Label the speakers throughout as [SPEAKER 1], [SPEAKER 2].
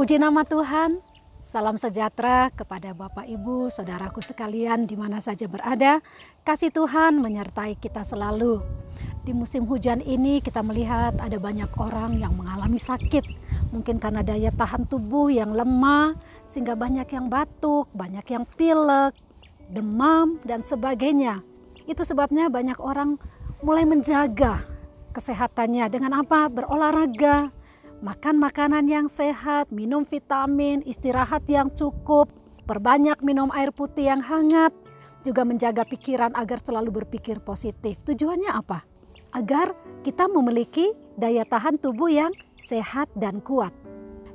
[SPEAKER 1] Puji nama Tuhan, salam sejahtera kepada Bapak Ibu, saudaraku sekalian di mana saja berada. Kasih Tuhan menyertai kita selalu. Di musim hujan ini kita melihat ada banyak orang yang mengalami sakit. Mungkin karena daya tahan tubuh yang lemah, sehingga banyak yang batuk, banyak yang pilek, demam, dan sebagainya. Itu sebabnya banyak orang mulai menjaga kesehatannya dengan apa? Berolahraga, makan makanan yang sehat, minum vitamin, istirahat yang cukup, perbanyak minum air putih yang hangat, juga menjaga pikiran agar selalu berpikir positif. Tujuannya apa? Agar kita memiliki daya tahan tubuh yang sehat dan kuat.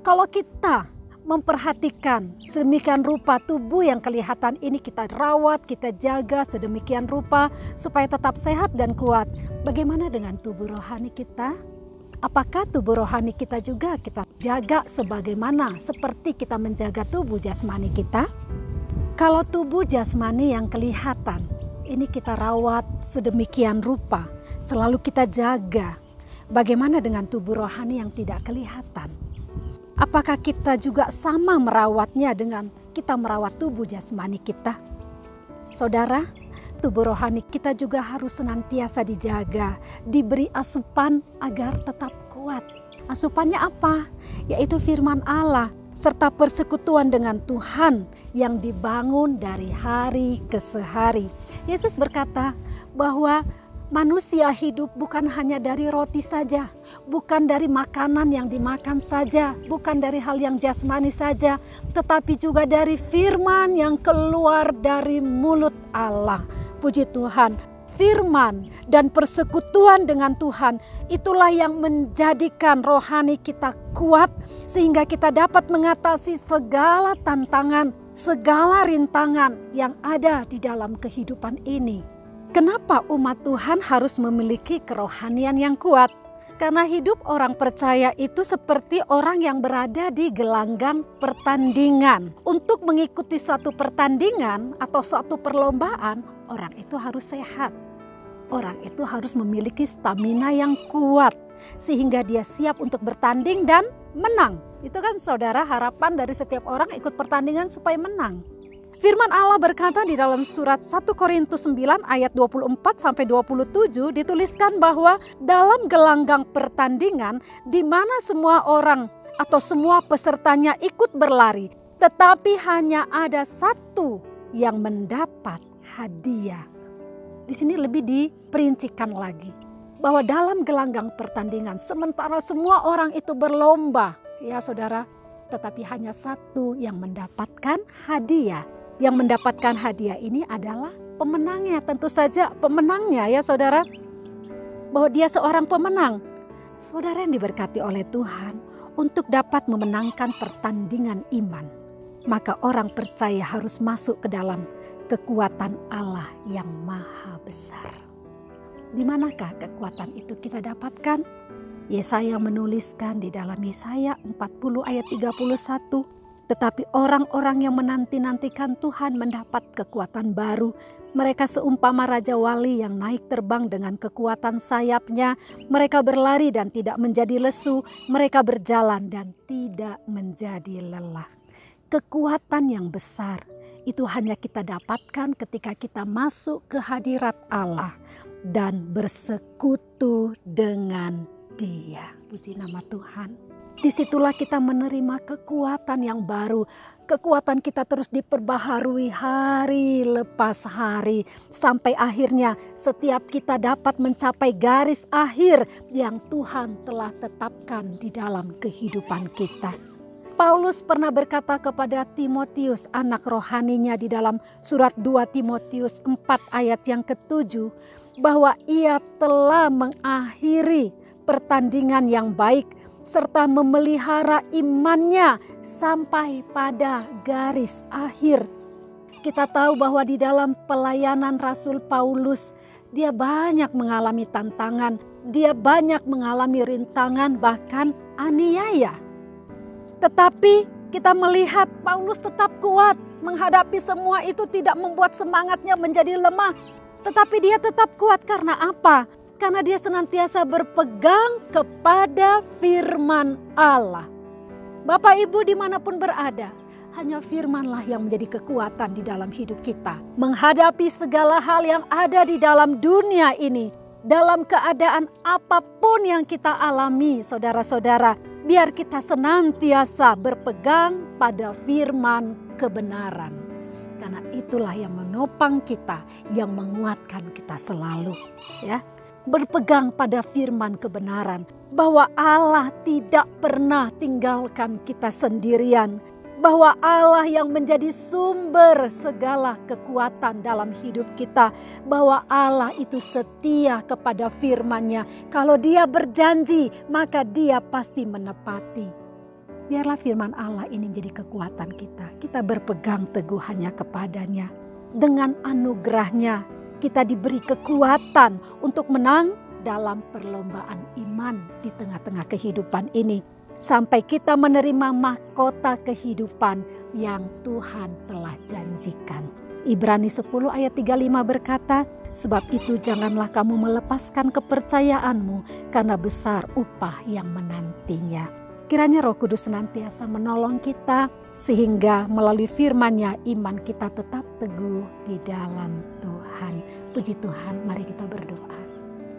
[SPEAKER 1] Kalau kita memperhatikan sedemikian rupa tubuh yang kelihatan ini kita rawat, kita jaga sedemikian rupa supaya tetap sehat dan kuat. Bagaimana dengan tubuh rohani kita? Apakah tubuh rohani kita juga kita jaga sebagaimana seperti kita menjaga tubuh jasmani kita? Kalau tubuh jasmani yang kelihatan, ini kita rawat sedemikian rupa, selalu kita jaga. Bagaimana dengan tubuh rohani yang tidak kelihatan? Apakah kita juga sama merawatnya dengan kita merawat tubuh jasmani kita? Saudara, tubuh rohani kita juga harus senantiasa dijaga, diberi asupan agar tetap kuat. Asupannya apa? Yaitu firman Allah serta persekutuan dengan Tuhan yang dibangun dari hari ke hari. Yesus berkata bahwa manusia hidup bukan hanya dari roti saja, bukan dari makanan yang dimakan saja, bukan dari hal yang jasmani saja, tetapi juga dari firman yang keluar dari mulut Allah. Puji Tuhan, firman dan persekutuan dengan Tuhan itulah yang menjadikan rohani kita kuat sehingga kita dapat mengatasi segala tantangan, segala rintangan yang ada di dalam kehidupan ini. Kenapa umat Tuhan harus memiliki kerohanian yang kuat? Karena hidup orang percaya itu seperti orang yang berada di gelanggang pertandingan. Untuk mengikuti suatu pertandingan atau suatu perlombaan, orang itu harus sehat. Orang itu harus memiliki stamina yang kuat sehingga dia siap untuk bertanding dan menang. Itu kan saudara harapan dari setiap orang ikut pertandingan supaya menang. Firman Allah berkata di dalam surat 1 Korintus 9 ayat 24-27 dituliskan bahwa dalam gelanggang pertandingan di mana semua orang atau semua pesertanya ikut berlari, tetapi hanya ada satu yang mendapat hadiah. Di sini lebih diperincikan lagi bahwa dalam gelanggang pertandingan sementara semua orang itu berlomba, ya saudara, tetapi hanya satu yang mendapatkan hadiah. Yang mendapatkan hadiah ini adalah pemenangnya, tentu saja pemenangnya ya saudara. Bahwa dia seorang pemenang. Saudara yang diberkati oleh Tuhan untuk dapat memenangkan pertandingan iman. Maka orang percaya harus masuk ke dalam kekuatan Allah yang maha besar. Di manakah kekuatan itu kita dapatkan? Yesaya menuliskan di dalam Yesaya 40 ayat 31. Tetapi orang-orang yang menanti-nantikan Tuhan mendapat kekuatan baru. Mereka seumpama Raja Wali yang naik terbang dengan kekuatan sayapnya. Mereka berlari dan tidak menjadi lesu. Mereka berjalan dan tidak menjadi lelah. Kekuatan yang besar itu hanya kita dapatkan ketika kita masuk ke hadirat Allah dan bersekutu dengan Dia. Puji nama Tuhan. Disitulah kita menerima kekuatan yang baru. Kekuatan kita terus diperbaharui hari lepas hari. Sampai akhirnya setiap kita dapat mencapai garis akhir yang Tuhan telah tetapkan di dalam kehidupan kita. Paulus pernah berkata kepada Timotius anak rohaninya di dalam surat 2 Timotius 4 ayat yang ke-7. Bahwa ia telah mengakhiri pertandingan yang baik serta memelihara imannya sampai pada garis akhir. Kita tahu bahwa di dalam pelayanan Rasul Paulus, dia banyak mengalami tantangan, dia banyak mengalami rintangan bahkan aniaya. Tetapi kita melihat Paulus tetap kuat menghadapi semua itu, tidak membuat semangatnya menjadi lemah. Tetapi dia tetap kuat karena apa? Karena dia senantiasa berpegang kepada firman Allah. Bapak Ibu dimanapun berada, hanya firman-Lah yang menjadi kekuatan di dalam hidup kita. Menghadapi segala hal yang ada di dalam dunia ini. Dalam keadaan apapun yang kita alami, saudara-saudara, biar kita senantiasa berpegang pada firman kebenaran. Karena itulah yang menopang kita, yang menguatkan kita selalu. Ya, berpegang pada firman kebenaran. Bahwa Allah tidak pernah tinggalkan kita sendirian. Bahwa Allah yang menjadi sumber segala kekuatan dalam hidup kita. Bahwa Allah itu setia kepada firman-Nya. Kalau Dia berjanji, maka Dia pasti menepati. Biarlah firman Allah ini menjadi kekuatan kita. Kita berpegang teguh hanya kepada-Nya. Dengan anugerah-Nya, kita diberi kekuatan untuk menang dalam perlombaan iman di tengah-tengah kehidupan ini. Sampai kita menerima mahkota kehidupan yang Tuhan telah janjikan. Ibrani 10 ayat 35 berkata, sebab itu janganlah kamu melepaskan kepercayaanmu karena besar upah yang menantinya. Kiranya Roh Kudus senantiasa menolong kita sehingga melalui firman-Nya iman kita tetap teguh di dalam Tuhan. Puji Tuhan, mari kita berdoa.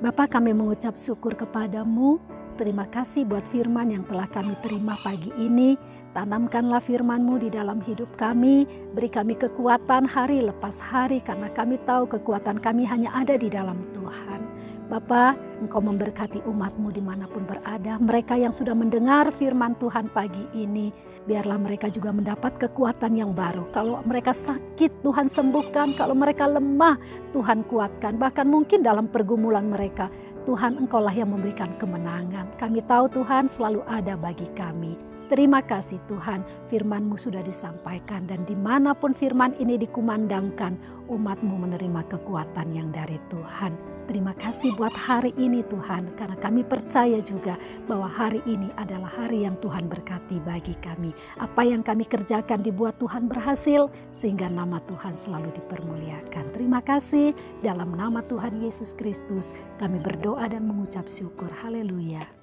[SPEAKER 1] Bapa, kami mengucap syukur kepadamu. Terima kasih buat firman yang telah kami terima pagi ini. Tanamkanlah firman-Mu di dalam hidup kami. Beri kami kekuatan hari lepas hari karena kami tahu kekuatan kami hanya ada di dalam Tuhan. Bapa, Engkau memberkati umat-Mu dimanapun berada. Mereka yang sudah mendengar firman Tuhan pagi ini, biarlah mereka juga mendapat kekuatan yang baru. Kalau mereka sakit, Tuhan sembuhkan. Kalau mereka lemah, Tuhan kuatkan. Bahkan mungkin dalam pergumulan mereka, Tuhan Engkaulah yang memberikan kemenangan. Kami tahu Tuhan selalu ada bagi kami. Terima kasih Tuhan, firman-Mu sudah disampaikan dan dimanapun firman ini dikumandangkan, umat-Mu menerima kekuatan yang dari Tuhan. Terima kasih buat hari ini Tuhan, karena kami percaya juga bahwa hari ini adalah hari yang Tuhan berkati bagi kami. Apa yang kami kerjakan dibuat Tuhan berhasil, sehingga nama Tuhan selalu dipermuliakan. Terima kasih, dalam nama Tuhan Yesus Kristus kami berdoa dan mengucap syukur. Haleluya.